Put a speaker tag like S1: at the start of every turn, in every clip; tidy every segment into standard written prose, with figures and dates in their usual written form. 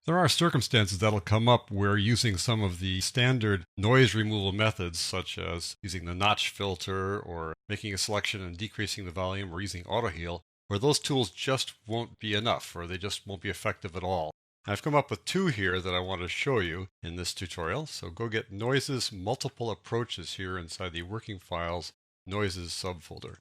S1: There are circumstances that'll come up where using some of the standard noise removal methods, such as using the notch filter or making a selection and decreasing the volume or using auto heal, where those tools just won't be enough or they just won't be effective at all. I've come up with two here that I want to show you in this tutorial. So go get Noises Multiple Approaches here inside the Working Files Noises subfolder.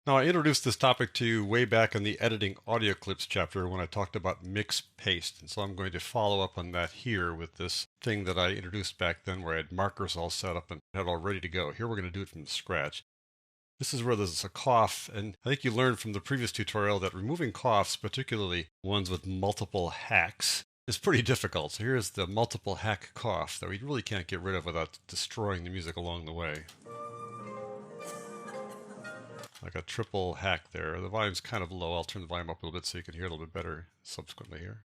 S1: Now, I introduced this topic to you way back in the Editing Audio Clips chapter when I talked about mix paste. And so I'm going to follow up on that here with this thing that I introduced back then where I had markers all set up and had all ready to go. Here we're going to do it from scratch. This is where there's a cough, and I think you learned from the previous tutorial that removing coughs, particularly ones with multiple hacks, is pretty difficult. So here's the multiple hack cough that we really can't get rid of without destroying the music along the way. Like a triple hack there. The volume's kind of low. I'll turn the volume up a little bit so you can hear it a little bit better subsequently here.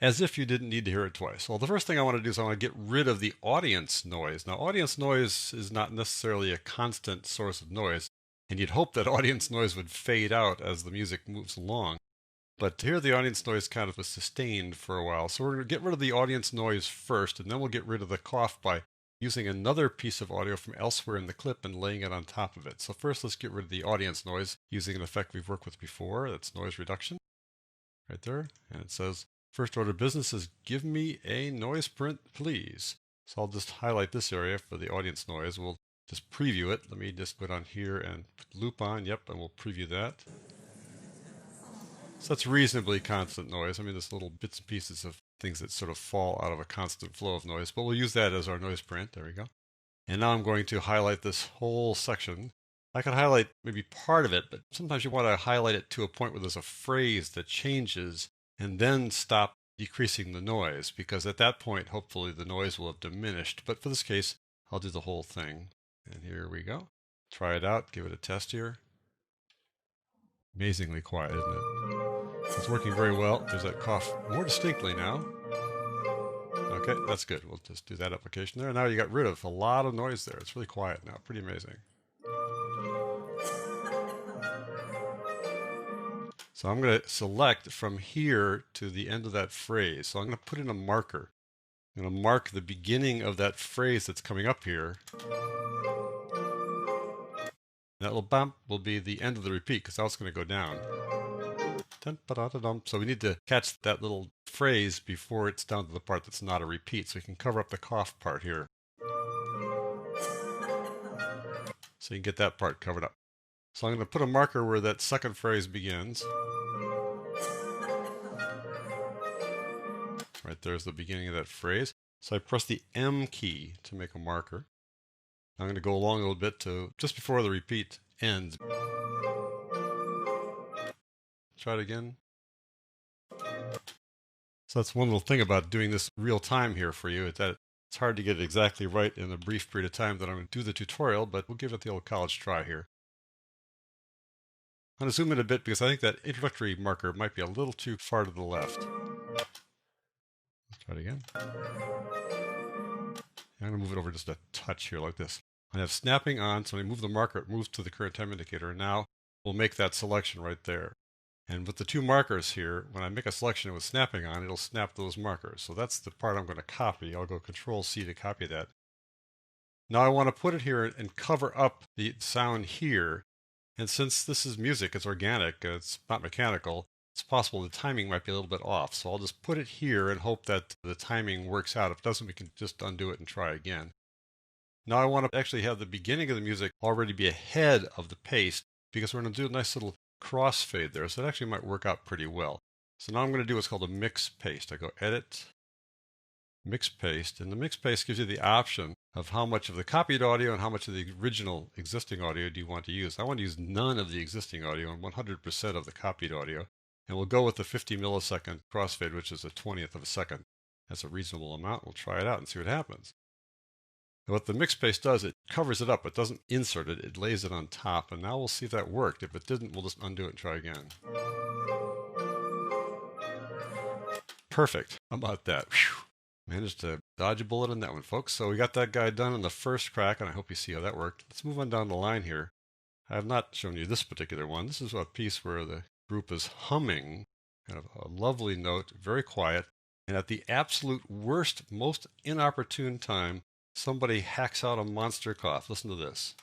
S1: As if you didn't need to hear it twice. Well, the first thing I want to do is I want to get rid of the audience noise. Now, audience noise is not necessarily a constant source of noise, and you'd hope that audience noise would fade out as the music moves along. But here the audience noise kind of was sustained for a while. So we're going to get rid of the audience noise first, and then we'll get rid of the cough by using another piece of audio from elsewhere in the clip and laying it on top of it. So first let's get rid of the audience noise using an effect we've worked with before. That's noise reduction right there. And it says, first order of business is give me a noise print, please. So I'll just highlight this area for the audience noise. We'll just preview it. Let me just go down here and put loop on. Yep, and we'll preview that. So that's reasonably constant noise. I mean, there's little bits and pieces of things that sort of fall out of a constant flow of noise, but we'll use that as our noise print. There we go. And now I'm going to highlight this whole section. I can highlight maybe part of it, but sometimes you want to highlight it to a point where there's a phrase that changes and then stop decreasing the noise, because at that point, hopefully the noise will have diminished. But for this case, I'll do the whole thing. And here we go. Try it out. Give it a test here. Amazingly quiet, isn't it? It's working very well. There's that cough more distinctly now. Okay, that's good. We'll just do that application there. Now you got rid of a lot of noise there. It's really quiet now. Pretty amazing. So I'm going to select from here to the end of that phrase. So I'm going to put in a marker. I'm going to mark the beginning of that phrase that's coming up here. That little bump will be the end of the repeat because now it's going to go down. So we need to catch that little phrase before it's down to the part that's not a repeat. So we can cover up the cough part here. So you can get that part covered up. So I'm going to put a marker where that second phrase begins. Right there's the beginning of that phrase. So I press the M key to make a marker. I'm going to go along a little bit to just before the repeat ends. Try it again. So that's one little thing about doing this real time here for you, is that it's hard to get it exactly right in a brief period of time that I'm going to do the tutorial, but we'll give it the old college try here. I'm going to zoom in a bit because I think that introductory marker might be a little too far to the left. Let's try it again. I'm going to move it over just a touch here like this. I have snapping on, so when I move the marker, it moves to the current time indicator. And now we'll make that selection right there. And with the two markers here, when I make a selection with snapping on, it'll snap those markers. So that's the part I'm going to copy. I'll go Control-C to copy that. Now I want to put it here and cover up the sound here. And since this is music, it's organic, it's not mechanical, it's possible the timing might be a little bit off. So I'll just put it here and hope that the timing works out. If it doesn't, we can just undo it and try again. Now I want to actually have the beginning of the music already be ahead of the paste because we're going to do a nice little crossfade there. So it actually might work out pretty well. So now I'm going to do what's called a mix paste. I go Edit, Mix Paste, and the mix paste gives you the option of how much of the copied audio and how much of the original existing audio do you want to use. I want to use none of the existing audio and 100% of the copied audio. And we'll go with the 50 millisecond crossfade, which is a 20th of a second. That's a reasonable amount. We'll try it out and see what happens. And what the mix paste does, it covers it up. It doesn't insert it. It lays it on top. And now we'll see if that worked. If it didn't, we'll just undo it and try again. Perfect. How about that? Whew. Managed to dodge a bullet on that one, folks. So we got that guy done in the first crack, and I hope you see how that worked. Let's move on down the line here. I have not shown you this particular one. This is a piece where the group is humming, kind of a lovely note, very quiet. And at the absolute worst, most inopportune time, somebody hacks out a monster cough. Listen to this.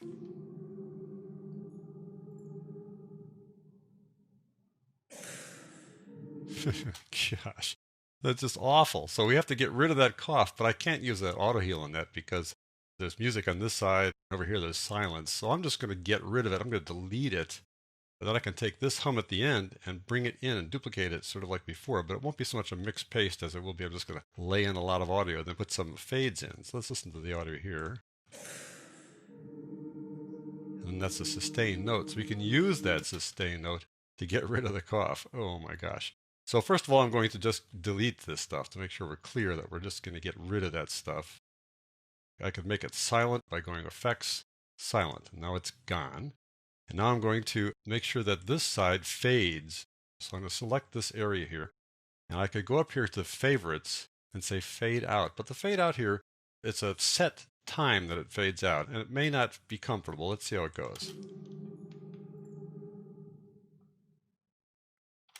S1: Gosh, that's just awful. So we have to get rid of that cough, but I can't use that auto heal on that because there's music on this side. Over here, there's silence. So I'm just going to get rid of it. I'm going to delete it. And then I can take this hum at the end and bring it in and duplicate it sort of like before, but it won't be so much a mixed paste as it will be. I'm just going to lay in a lot of audio, then put some fades in. So let's listen to the audio here. And that's a sustained note. So we can use that sustained note to get rid of the cough. Oh my gosh. So first of all, I'm going to just delete this stuff to make sure we're clear that we're just going to get rid of that stuff. I could make it silent by going Effects, Silent. Now it's gone. And now I'm going to make sure that this side fades. So I'm going to select this area here. And I could go up here to Favorites and say Fade Out. But the fade out here, it's a set time that it fades out. And it may not be comfortable. Let's see how it goes.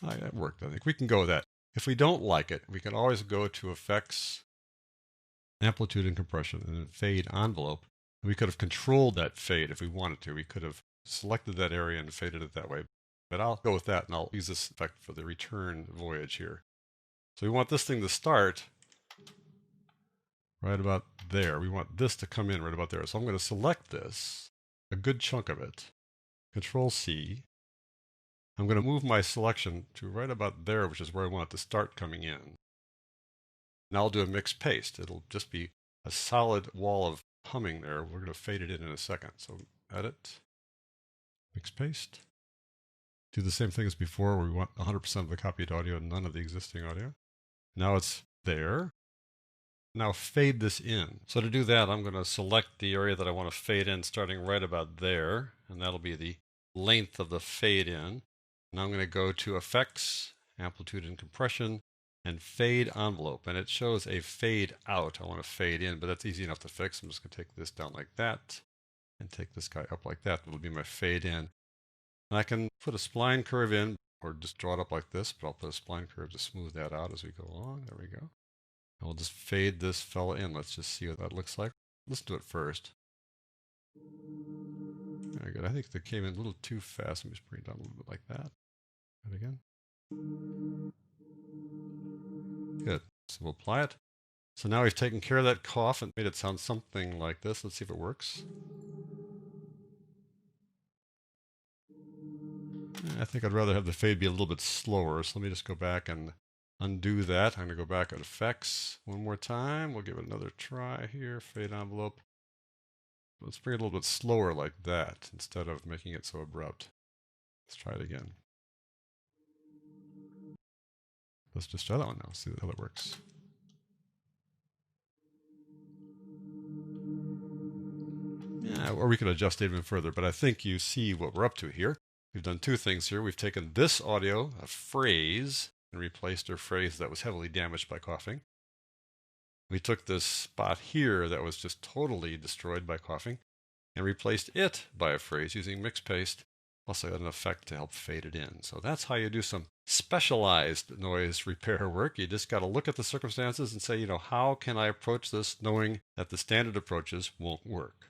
S1: That worked, I think. We can go with that. If we don't like it, we can always go to Effects, Amplitude and Compression, and then Fade Envelope. And we could have controlled that fade if we wanted to. We could have selected that area and faded it that way. But I'll go with that, and I'll use this effect for the return voyage here. So we want this thing to start right about there. We want this to come in right about there. So I'm going to select this, a good chunk of it, Control C. I'm going to move my selection to right about there, which is where I want it to start coming in. Now I'll do a mixed paste. It'll just be a solid wall of humming there. We're going to fade it in a second. So Edit, Mix Paste. Do the same thing as before where we want 100% of the copied audio and none of the existing audio. Now it's there. Now fade this in. So to do that, I'm going to select the area that I want to fade in starting right about there. And that'll be the length of the fade in. Now I'm going to go to Effects, Amplitude and Compression, and Fade Envelope. And it shows a fade out. I want to fade in, but that's easy enough to fix. I'm just going to take this down like that and take this guy up like that. It'll be my fade in. And I can put a spline curve in or just draw it up like this, but I'll put a spline curve to smooth that out as we go along. There we go. And we'll just fade this fella in. Let's just see what that looks like. Let's do it first. Very good. I think that came in a little too fast. Let me just bring it down a little bit like that. Do it again. Good. So we'll apply it. So now we've taken care of that cough and made it sound something like this. Let's see if it works. I think I'd rather have the fade be a little bit slower. So let me just go back and undo that. I'm going to go back at Effects one more time. We'll give it another try here. Fade envelope. Let's bring it a little bit slower like that instead of making it so abrupt. Let's try it again. Let's just try that one now. See how that works. Yeah, or we could adjust it even further, but I think you see what we're up to here. We've done two things here. We've taken this audio, a phrase, and replaced a phrase that was heavily damaged by coughing. We took this spot here that was just totally destroyed by coughing and replaced it by a phrase using mixed paste. Plus I got an effect to help fade it in. So that's how you do some specialized noise repair work. You just got to look at the circumstances and say, how can I approach this knowing that the standard approaches won't work?